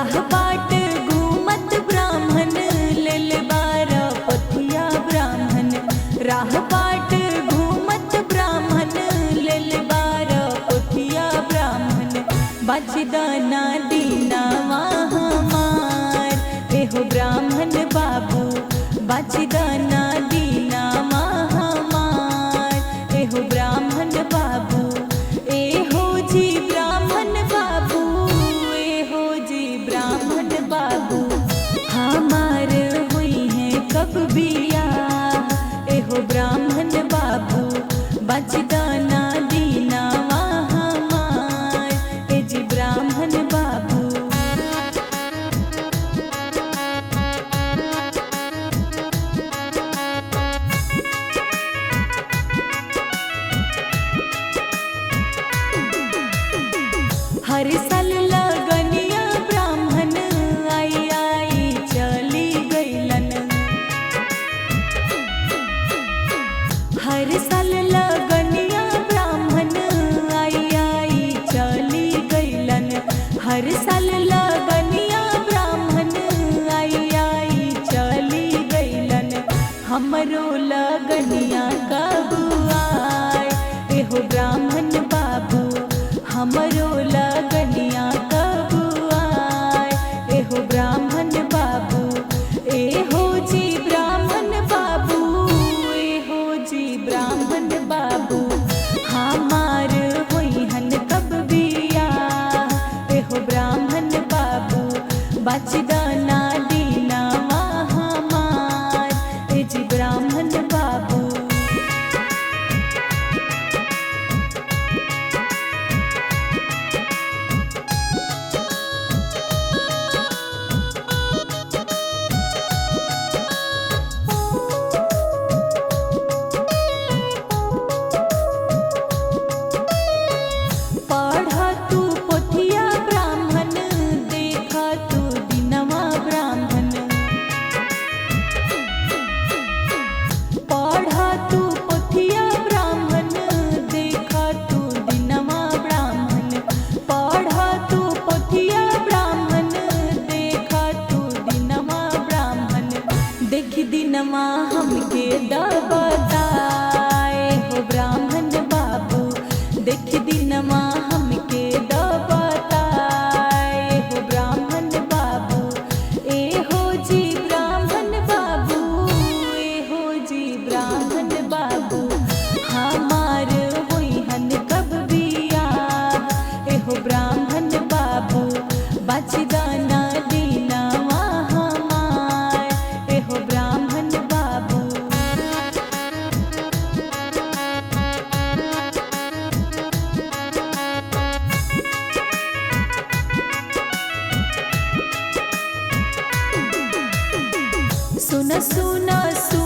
राह बाट घूमत ब्राह्मण लेल बारा पथिया ब्राह्मण। राह बाट घूमत ब्राह्मण लेल बारा पथिया ब्राह्मण। बचदाना दीनावा हमार एहो ब्राह्मण बाबू। बचदाना दीनावा हमार एहो ब्राह्मण बाबू। एहो जी ब्राह्मण बाबू, एहो जी ब्राह्मण बाबू। हमार हुई है कब बियाह एहो ब्राह्मण बाबू। बचदाना दीनावा हमार ए जी ब्राह्मण बाबू। हर साल लगनिया ब्राह्मण आई आई चली गईलन। हर साल लगनिया ब्राह्मण आई आई चली गईलन। हर साल लगनिया ब्राह्मण आई आई चली गईलन। हमरो लगनिया कब आए एहो ब्राह्मण बाबू। हमरो लगनिया कब आए एहो ब्राह्मण बाबू। एहो जी ब्राह्मण बाबू, एहो जी ब्राह्मण बाबू। हमार होई हन कब बियाह एहो ब्राह्मण बाबू। बचदाना दीनावा हमार ए जी ब्राह्मण बाबू। पढ़ा तू पोथिया ब्राह्मण, देखा तू दीनवा ब्राह्मण। पढ़ा तू पोथिया ब्राह्मण, देखा तू दीनवा ब्राह्मण। पढ़ा तू पोथिया ब्राह्मण, देखा तू दीनवा ब्राह्मण। देखी दीनवा हमके दबताए हो ब्राह्मण बाबू। देखी दीनवा हमके दबताए हो ब्राह्मण बाबू। एहो जी ब्राह्मण बाबू, एहो जी ब्राह्मण बाबू। हमार हुई हन कब बियाह एहो ब्राह्मण बाबू। बचदाना दीनावा हमार एहो ब्राह्मण बाबू। सुन सुन सुन